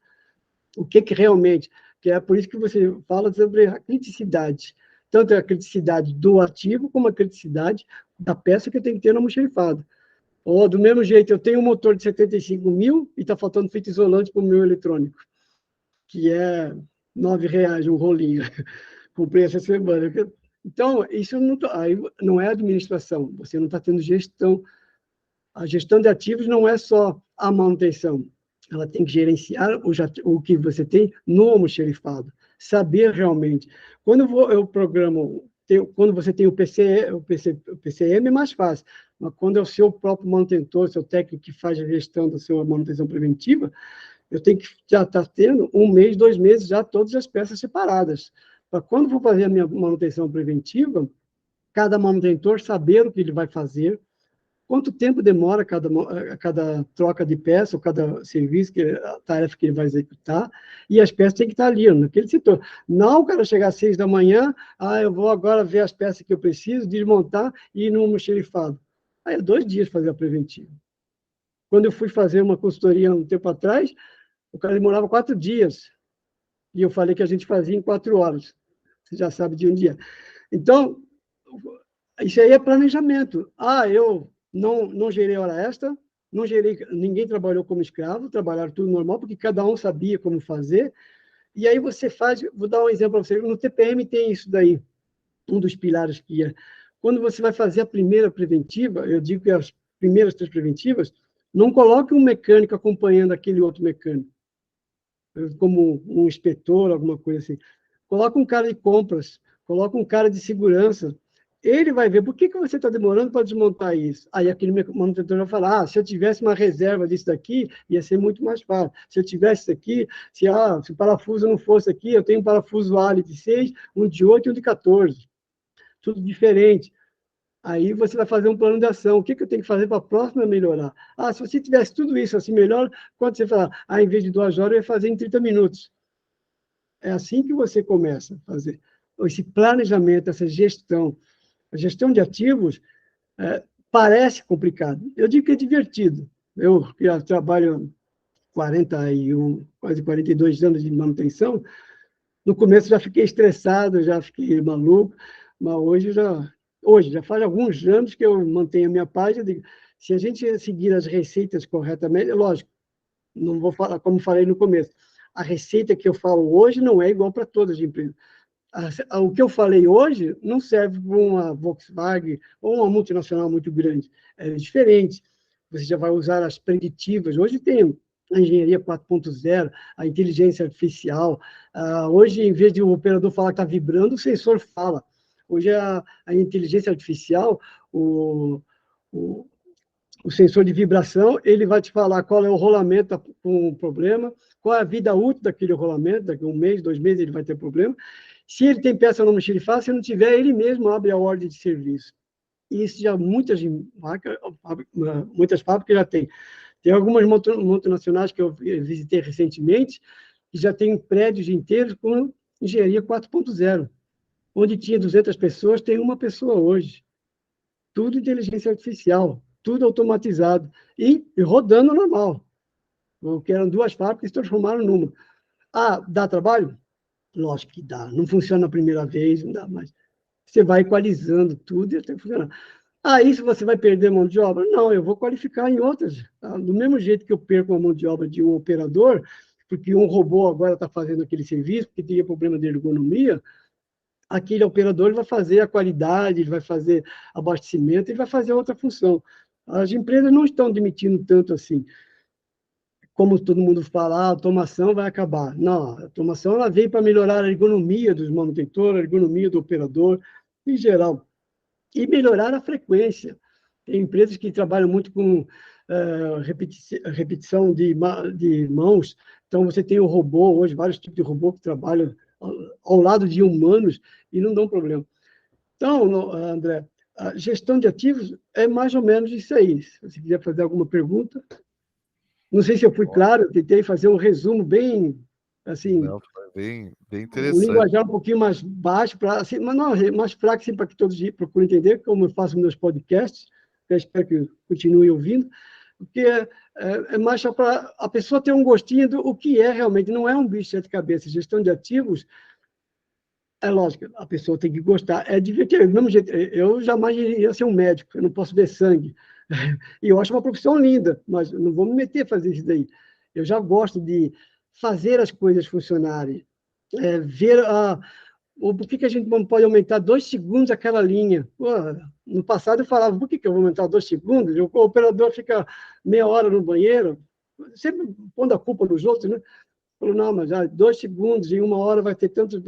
O que realmente, que é por isso que você fala sobre a criticidade, tanto a criticidade do ativo como a criticidade da peça que eu tenho que ter no almoxerifado. Ou, do mesmo jeito, eu tenho um motor de 75 mil e está faltando fita isolante para o meu eletrônico, que é R$ 9 um rolinho. Comprei essa semana. Então, isso não, aí não é administração, você não está tendo gestão. A gestão de ativos não é só a manutenção, ela tem que gerenciar o que você tem no almoxerifado, saber realmente. Quando eu programo, quando você tem o PCM é mais fácil, mas quando é o seu próprio manutentor, seu técnico que faz a gestão da sua manutenção preventiva, eu tenho que já estar tendo 1 mês, 2 meses, já todas as peças separadas. Para quando for fazer a minha manutenção preventiva, cada manutentor saber o que ele vai fazer, quanto tempo demora cada troca de peça, ou cada serviço, a tarefa que ele vai executar, e as peças têm que estar ali, naquele setor. Não o cara chegar às 6 da manhã, eu vou agora ver as peças que eu preciso, desmontar e ir no almoxerifado. Aí é 2 dias fazer a preventiva. Quando eu fui fazer uma consultoria um tempo atrás, o cara demorava 4 dias, e eu falei que a gente fazia em 4 horas. Você já sabe de um dia. Então, isso aí é planejamento. Eu não gerei hora extra, não gerei, ninguém trabalhou como escravo, trabalharam tudo normal, porque cada um sabia como fazer. E aí você faz, vou dar um exemplo para você, no TPM tem isso daí, um dos pilares que é, quando você vai fazer a primeira preventiva, eu digo que as primeiras 3 preventivas, não coloque um mecânico acompanhando aquele outro mecânico, como um inspetor, alguma coisa assim. Coloca um cara de compras, coloca um cara de segurança. Ele vai ver por que você está demorando para desmontar isso. Aí aquele manutentor vai falar: se eu tivesse uma reserva disso daqui, ia ser muito mais fácil. Se eu tivesse isso aqui, se o parafuso não fosse aqui, eu tenho um parafuso Ali de 6, um de 8 e um de 14. Tudo diferente. Aí você vai fazer um plano de ação. O que eu tenho que fazer para a próxima melhorar? Se você tivesse tudo isso assim melhor, quando você falar, em vez de 2 horas, eu ia fazer em 30 minutos. É assim que você começa a fazer esse planejamento, essa gestão. A gestão de ativos parece complicado. Eu digo que é divertido. Eu já trabalho 41, quase 42 anos de manutenção. No começo já fiquei estressado, já fiquei maluco, mas hoje já faz alguns anos que eu mantenho a minha página. Se a gente seguir as receitas corretamente, lógico, não vou falar como falei no começo. A receita que eu falo hoje não é igual para todas as empresas. o que eu falei hoje não serve para uma Volkswagen ou uma multinacional muito grande. É diferente. Você já vai usar as preditivas. Hoje tem a engenharia 4.0, a inteligência artificial. Hoje, em vez de o operador falar que está vibrando, o sensor fala. Hoje, a inteligência artificial, o, o sensor de vibração, ele vai te falar qual é o rolamento com o problema, qual é a vida útil daquele rolamento, daqui a 1 mês, 2 meses ele vai ter problema. Se ele tem peça no mexerifácio, se não tiver, ele mesmo abre a ordem de serviço. E isso já muitas fábricas já têm. Tem algumas multinacionais que eu visitei recentemente, que já têm prédios inteiros com engenharia 4.0, onde tinha 200 pessoas, tem uma pessoa hoje. Tudo inteligência artificial, tudo automatizado e rodando normal. Que eram 2 fábricas, se transformaram numa. Dá trabalho? Lógico que dá. Não funciona a primeira vez, não dá, mas você vai equalizando tudo e até funcionar. Isso você vai perder mão de obra? Não, eu vou qualificar em outras. Do mesmo jeito que eu perco a mão de obra de um operador, porque um robô agora está fazendo aquele serviço, porque tinha problema de ergonomia, aquele operador vai fazer a qualidade, ele vai fazer abastecimento, ele vai fazer outra função. As empresas não estão demitindo tanto assim. Como todo mundo fala, a automação vai acabar. Não, a automação ela veio para melhorar a ergonomia dos manutentores, a ergonomia do operador, em geral, e melhorar a frequência. Tem empresas que trabalham muito com repetição de mãos, então você tem o robô, hoje vários tipos de robô que trabalham ao lado de humanos e não dão problema. Então, André, a gestão de ativos é mais ou menos isso aí. Se você quiser fazer alguma pergunta. Não sei se eu fui claro, eu tentei fazer um resumo bem, assim, Não, foi bem um interessante. linguajar um pouquinho mais baixo, assim, mas não, mais fraco, assim, para que todos procurem entender, como eu faço meus podcasts, eu espero que continuem ouvindo, porque é mais só para a pessoa ter um gostinho do o que é realmente, não é um bicho de sete cabeças. Gestão de ativos, é lógico, a pessoa tem que gostar, é divertido, do mesmo jeito, eu jamais iria ser um médico, eu não posso ver sangue, e eu acho uma profissão linda, mas não vou me meter a fazer isso daí. Eu já gosto de fazer as coisas funcionarem, ver por que a gente não pode aumentar 2 segundos aquela linha. Pô, no passado eu falava, por que eu vou aumentar 2 segundos? O operador fica meia hora no banheiro, sempre pondo a culpa nos outros, né? Falou, não, mas 2 segundos, em 1 hora vai ter tantas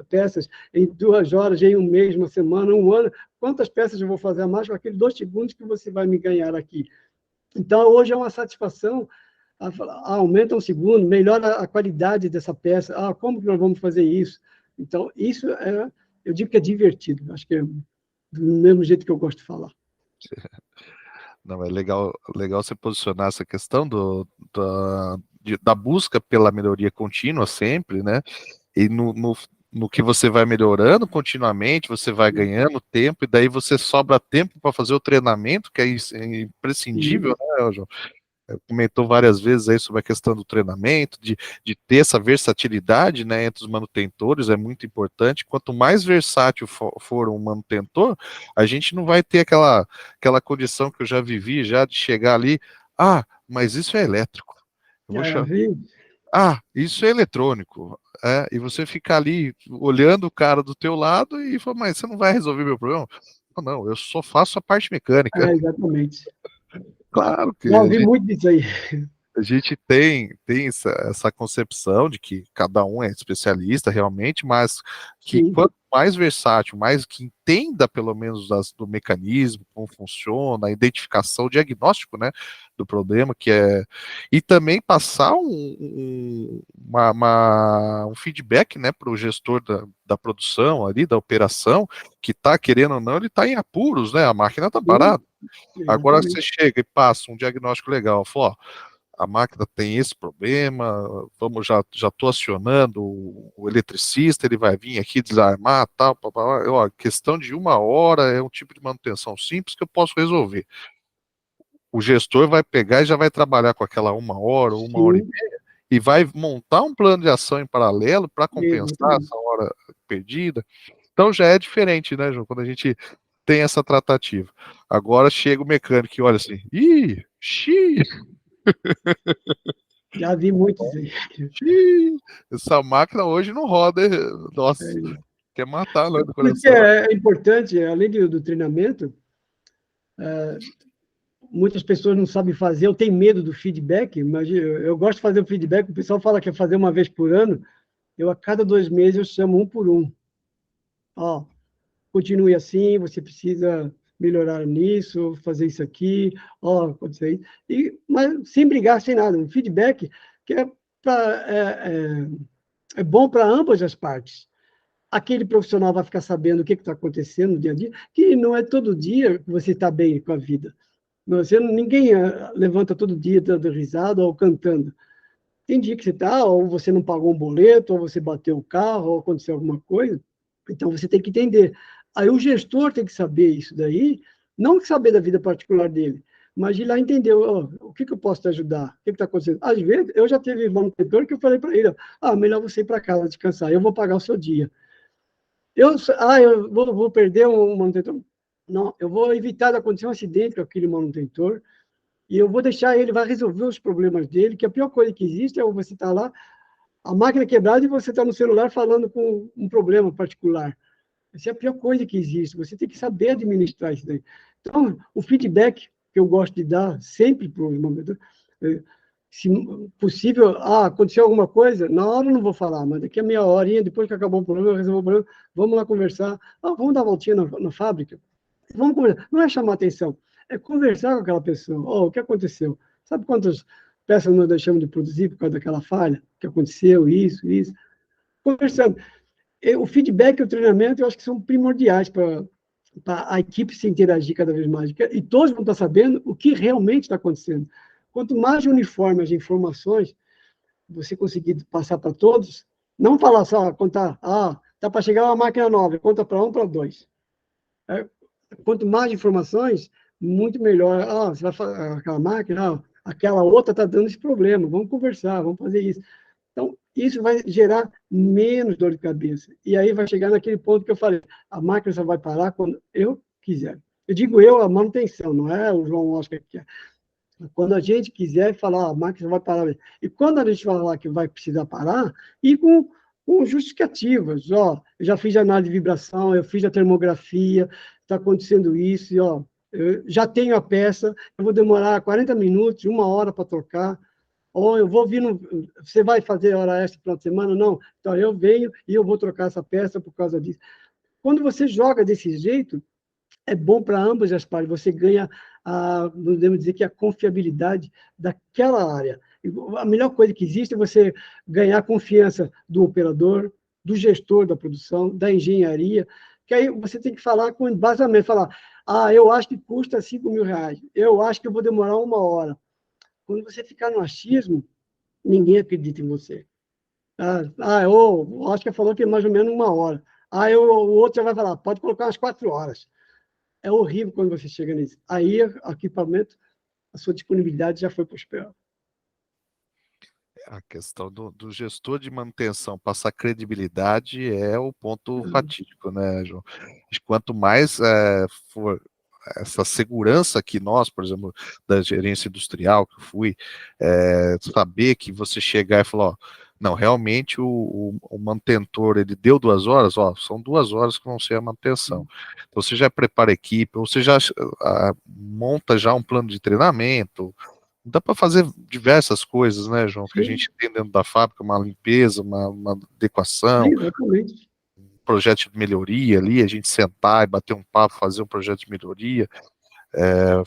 peças, em 2 horas, em 1 mês, 1 semana, 1 ano, quantas peças eu vou fazer a mais com aqueles 2 segundos que você vai me ganhar aqui? Então, hoje é uma satisfação, aumenta 1 segundo, melhora a qualidade dessa peça, como que nós vamos fazer isso? Então, isso eu digo que é divertido, acho que é do mesmo jeito que eu gosto de falar. Não, é legal você posicionar essa questão da busca pela melhoria contínua sempre, né? E no que você vai melhorando continuamente, você vai ganhando tempo, e daí você sobra tempo para fazer o treinamento, que é imprescindível, né, João? Comentou várias vezes aí sobre a questão do treinamento, de ter essa versatilidade, né, entre os manutentores, é muito importante. Quanto mais versátil for um manutentor, a gente não vai ter aquela condição que eu já vivi, já de chegar ali, mas isso é elétrico. Isso é eletrônico. E você ficar ali olhando o cara do teu lado e fala, mas você não vai resolver meu problema? Não, eu só faço a parte mecânica. Exatamente. Claro que Eu vi muito disso aí. a gente tem essa concepção de que cada um é especialista realmente, mas que Sim. quanto mais versátil, mais que entenda pelo menos do mecanismo, como funciona, a identificação, o diagnóstico, né, do problema, e também passar um feedback, né, para o gestor da produção ali, da operação, que está querendo ou não, ele está em apuros, né, a máquina está parada. Agora você chega e passa um diagnóstico legal, fala, ó, a máquina tem esse problema, já estou acionando o eletricista, ele vai vir aqui desarmar, tal, questão de 1 hora é um tipo de manutenção simples que eu posso resolver. O gestor vai pegar e já vai trabalhar com aquela 1 hora, 1 hora e meia, e vai montar um plano de ação em paralelo para compensar essa hora perdida. Então já é diferente, né, João, quando a gente tem essa tratativa. Agora chega o mecânico e olha assim, xiii. Já vi muitos aí. Xiii, essa máquina hoje não roda, hein? Nossa, É, quer matar lá do por isso que coração. é importante, além do treinamento, muitas pessoas não sabem fazer, eu tenho medo do feedback, mas eu gosto de fazer o feedback, o pessoal fala que é fazer uma vez por ano, eu a cada 2 meses eu chamo um por um. Ó, continue assim, você precisa melhorar nisso, fazer isso aqui, ó, aconteceu isso. Mas sem brigar, sem nada. Um feedback que é bom para ambas as partes. Aquele profissional vai ficar sabendo o que está acontecendo no dia a dia, que não é todo dia que você está bem com a vida. Ninguém levanta todo dia dando risada ou cantando. Tem dia que você está, ou você não pagou um boleto, ou você bateu o carro, ou aconteceu alguma coisa. Então, você tem que entender. Aí, o gestor tem que saber isso daí, não saber da vida particular dele, mas ir lá entender, ó, o que eu posso te ajudar? O que está acontecendo? Às vezes, eu já teve manutentor que eu falei para ele, ó, melhor você ir para casa descansar, eu vou pagar o seu dia. Eu vou perder um manutentor? Não, eu vou evitar de acontecer um acidente com aquele manutentor, e eu vou deixar ele, vai resolver os problemas dele, que a pior coisa que existe é você estar lá, a máquina quebrada e você está no celular falando com um problema particular. Essa é a pior coisa que existe. Você tem que saber administrar isso daí. Então, o feedback que eu gosto de dar sempre para os movimentos, se possível, aconteceu alguma coisa, na hora eu não vou falar, mas daqui a meia horinha, depois que acabou o problema, eu resolvo o problema, vamos lá conversar, vamos dar uma voltinha na fábrica, vamos conversar. Não é chamar atenção, é conversar com aquela pessoa. O que aconteceu? Sabe quantas peças nós deixamos de produzir por causa daquela falha? O que aconteceu? Isso. Conversando. O feedback e o treinamento, eu acho que são primordiais para a equipe se interagir cada vez mais. E todos vão estar sabendo o que realmente está acontecendo. Quanto mais uniforme as informações você conseguir passar para todos, não falar só, contar, está para chegar uma máquina nova, conta para um, para dois. Quanto mais informações, muito melhor. Você vai fazer aquela máquina, aquela outra está dando esse problema, vamos conversar, vamos fazer isso. Então, isso vai gerar menos dor de cabeça. E aí vai chegar naquele ponto que eu falei, a máquina só vai parar quando eu quiser. Eu digo eu, a manutenção, não é o João Oscar que quer. Quando a gente quiser falar, a máquina vai parar. E quando a gente falar que vai precisar parar, e com justificativas. Eu já fiz a análise de vibração, eu fiz a termografia, está acontecendo isso, eu já tenho a peça, eu vou demorar 40 minutos, 1 hora para trocar, ou eu vou vir você vai fazer hora extra no final de semana? Não. Então, eu venho e eu vou trocar essa peça por causa disso. Quando você joga desse jeito, é bom para ambas as partes. Você ganha, podemos dizer que a confiabilidade daquela área. A melhor coisa que existe é você ganhar a confiança do operador, do gestor da produção, da engenharia, que aí você tem que falar com embasamento, falar, eu acho que custa R$ 5.000, eu acho que eu vou demorar 1 hora. Quando você ficar no achismo, ninguém acredita em você. O Oscar falou que é mais ou menos 1 hora. O outro já vai falar, pode colocar umas 4 horas. É horrível quando você chega nisso. Aí, o equipamento, a sua disponibilidade já foi para o espelho. A questão do gestor de manutenção passar credibilidade é o ponto fatídico, né, João? Quanto mais for essa segurança que nós, por exemplo, da gerência industrial que eu fui, saber que você chegar e falar, não, realmente o manutentor, ele deu 2 horas, são 2 horas que vão ser a manutenção. Então você já prepara a equipe, ou você já monta já um plano de treinamento. Dá para fazer diversas coisas, né, João, que a gente tem dentro da fábrica, uma limpeza, uma adequação, Exatamente. projeto de melhoria ali, a gente sentar e bater um papo, fazer um projeto de melhoria,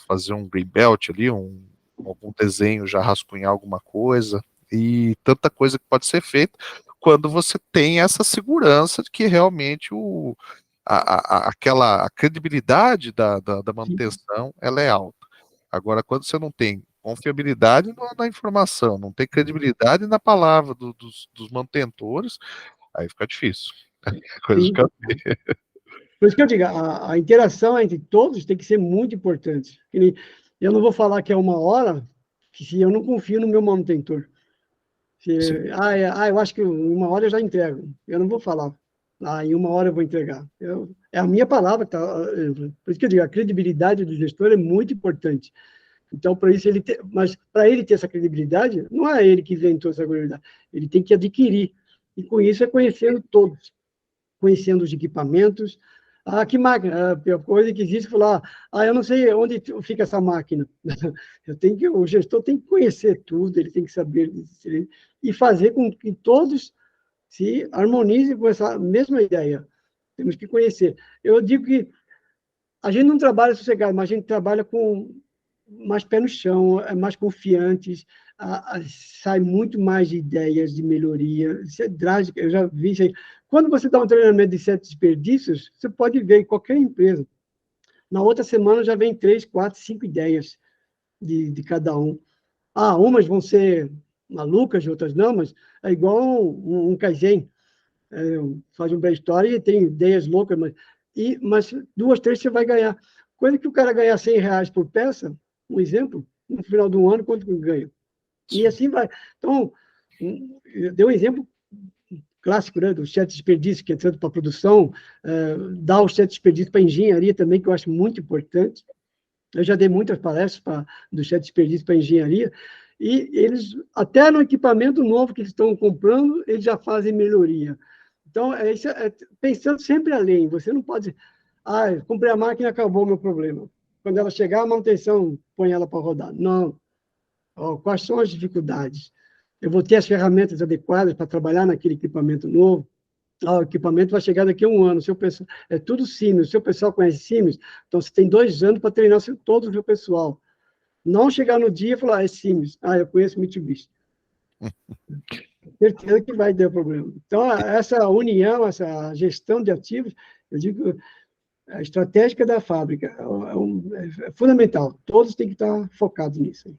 fazer um green belt ali, algum desenho, já rascunhar alguma coisa, e tanta coisa que pode ser feita quando você tem essa segurança de que realmente aquela credibilidade da manutenção ela é alta. Agora, quando você não tem confiabilidade na informação, não tem credibilidade na palavra dos manutentores, aí fica difícil. Coisa Sim. fica... Por isso que eu digo, a interação entre todos tem que ser muito importante. Eu não vou falar que é 1 hora, se eu não confio no meu manutentor. Eu acho que 1 hora eu já entrego. Eu não vou falar. Em 1 hora eu vou entregar. É a minha palavra. Tá? Por isso que eu digo, a credibilidade do gestor é muito importante. Então, para isso mas para ele ter essa credibilidade, não é ele que inventou essa credibilidade, ele tem que adquirir. E com isso é conhecendo todos, conhecendo os equipamentos. Ah, que máquina? A pior coisa que existe é falar, eu não sei onde fica essa máquina. O gestor tem que conhecer tudo, ele tem que saber e fazer com que todos se harmonizem com essa mesma ideia. Temos que conhecer. Eu digo que a gente não trabalha sossegado, mas a gente trabalha com mais pé no chão, é mais confiantes, sai muito mais de ideias de melhoria. Isso é drástico, eu já vi isso aí. Quando você dá um treinamento de 7 desperdícios, você pode ver em qualquer empresa. Na outra semana já vem 3, 4, 5 ideias de cada um. Umas vão ser malucas, outras não, mas é igual um Kaizen. Faz um brainstorm e tem ideias loucas, mas 2, 3 você vai ganhar. Coisa que o cara ganhar R$ 100 por peça, um exemplo, no final do ano, quanto que ganha? E assim vai. Então, deu um exemplo clássico, né, do chat desperdício, que é tanto para produção, dar o chat desperdício para engenharia também, que eu acho muito importante. Eu já dei muitas palestras do chat desperdício para engenharia, e eles, até no equipamento novo que eles estão comprando, eles já fazem melhoria. Então, pensando sempre além, você não pode, comprei a máquina, acabou o meu problema. Quando ela chegar, a manutenção põe ela para rodar. Não. Quais são as dificuldades? Eu vou ter as ferramentas adequadas para trabalhar naquele equipamento novo. O equipamento vai chegar daqui a um ano. É tudo Siemens. O seu pessoal conhece Siemens? Então, você tem 2 anos para treinar todo o seu pessoal. Não chegar no dia e falar, é Siemens. Eu conheço Mitsubishi. Certeza que vai ter problema. Então, essa união, essa gestão de ativos, eu digo, a estratégica da fábrica é fundamental. Todos têm que estar focados nisso.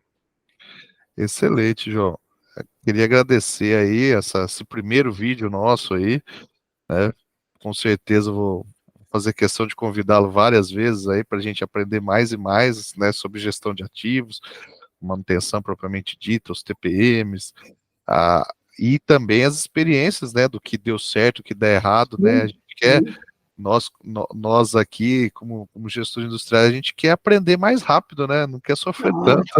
Excelente, João. Queria agradecer aí esse primeiro vídeo nosso aí, né? Com certeza vou fazer questão de convidá-lo várias vezes aí para a gente aprender mais e mais, né, sobre gestão de ativos, manutenção propriamente dita, os TPMs, e também as experiências, né, do que deu certo, o que deu errado, né? A gente quer, nós aqui, como gestores industriais, a gente quer aprender mais rápido, né? Não quer sofrer tanto.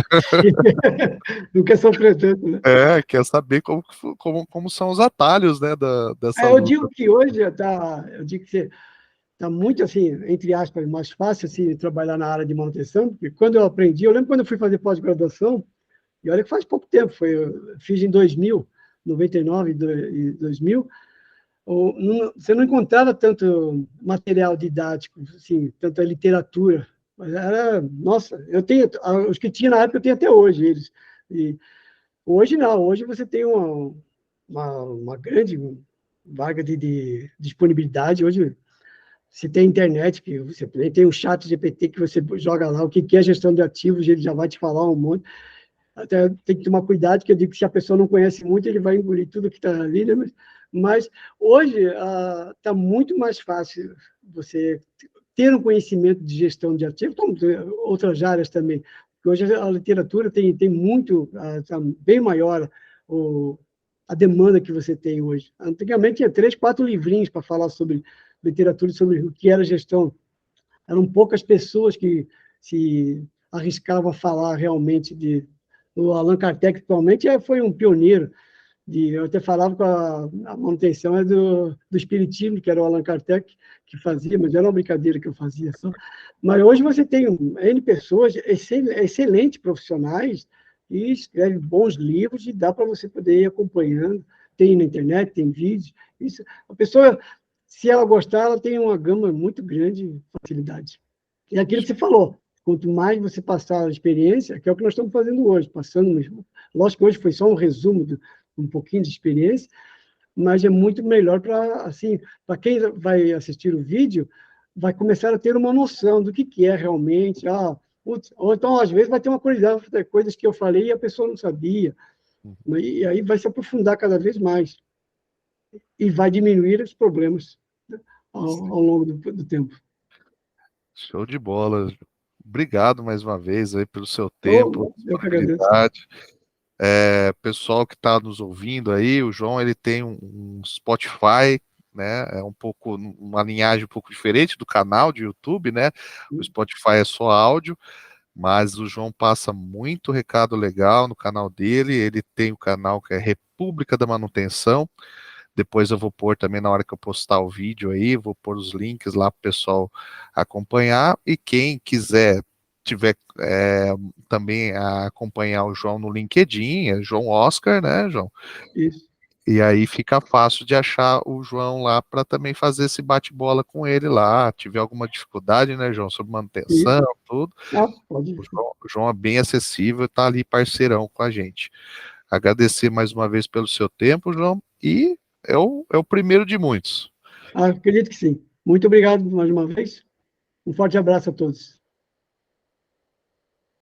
Não quer sofrer tanto, né? Quer saber como são os atalhos, né, dessa Eu luta. digo que hoje eu digo que está muito, assim, entre aspas, mais fácil assim, trabalhar na área de manutenção, porque quando eu aprendi, eu lembro quando eu fui fazer pós-graduação, e olha que faz pouco tempo, eu fiz em 2000, 99 e 2000, você não encontrava tanto material didático, assim, tanta literatura, mas nossa, eu tenho, os que tinha na época eu tenho até hoje, eles, e hoje não, hoje você tem uma grande vaga de disponibilidade, hoje se tem internet, que você tem o chat GPT que você joga lá o que é gestão de ativos, ele já vai te falar um monte. Até tem que tomar cuidado, que eu digo que se a pessoa não conhece muito, ele vai engolir tudo que está ali, né? Mas hoje está muito mais fácil você ter um conhecimento de gestão de ativos, como outras áreas também. Porque hoje a literatura tem muito, está bem maior a demanda que você tem hoje. Antigamente tinha 3, 4 livrinhos para falar sobre literatura, sobre o que era gestão. Eram poucas pessoas que se arriscavam a falar realmente o Allan Kardec, atualmente, foi um pioneiro. Eu até falava com a manutenção do Espiritismo, que era o Allan Kardec que fazia, mas era uma brincadeira que eu fazia só. Mas hoje você tem N pessoas, excelentes profissionais, e escrevem bons livros, e dá para você poder ir acompanhando. Tem na internet, tem vídeos. Isso, a pessoa, se ela gostar, ela tem uma gama muito grande de facilidade. E aquilo que você falou, quanto mais você passar a experiência, que é o que nós estamos fazendo hoje, passando mesmo. Lógico que hoje foi só um resumo de um pouquinho de experiência, mas é muito melhor para, assim, para quem vai assistir o vídeo, vai começar a ter uma noção do que é realmente. Ou então, às vezes, vai ter uma curiosidade, coisas que eu falei e a pessoa não sabia. E aí vai se aprofundar cada vez mais. E vai diminuir os problemas, né, ao longo do tempo. Show de bola. Obrigado mais uma vez aí pelo seu tempo, Eu que agradeço. disponibilidade. Pessoal que está nos ouvindo aí, o João ele tem um Spotify, né? É um pouco uma linhagem um pouco diferente do canal de YouTube, né? O Spotify é só áudio, mas o João passa muito recado legal no canal dele. Ele tem o canal que é República da Manutenção. Depois eu vou pôr também na hora que eu postar o vídeo aí, vou pôr os links lá para o pessoal acompanhar. E quem quiser tiver também a acompanhar o João no LinkedIn, é João Oscar, né, João? Isso, E aí fica fácil de achar o João lá para também fazer esse bate-bola com ele lá. Tiver alguma dificuldade, né, João, sobre manutenção, isso. tudo. Ah, pode. O João é bem acessível, tá ali parceirão com a gente. Agradecer mais uma vez pelo seu tempo, João, e é o primeiro de muitos. Ah, acredito que sim. Muito obrigado mais uma vez. Um forte abraço a todos.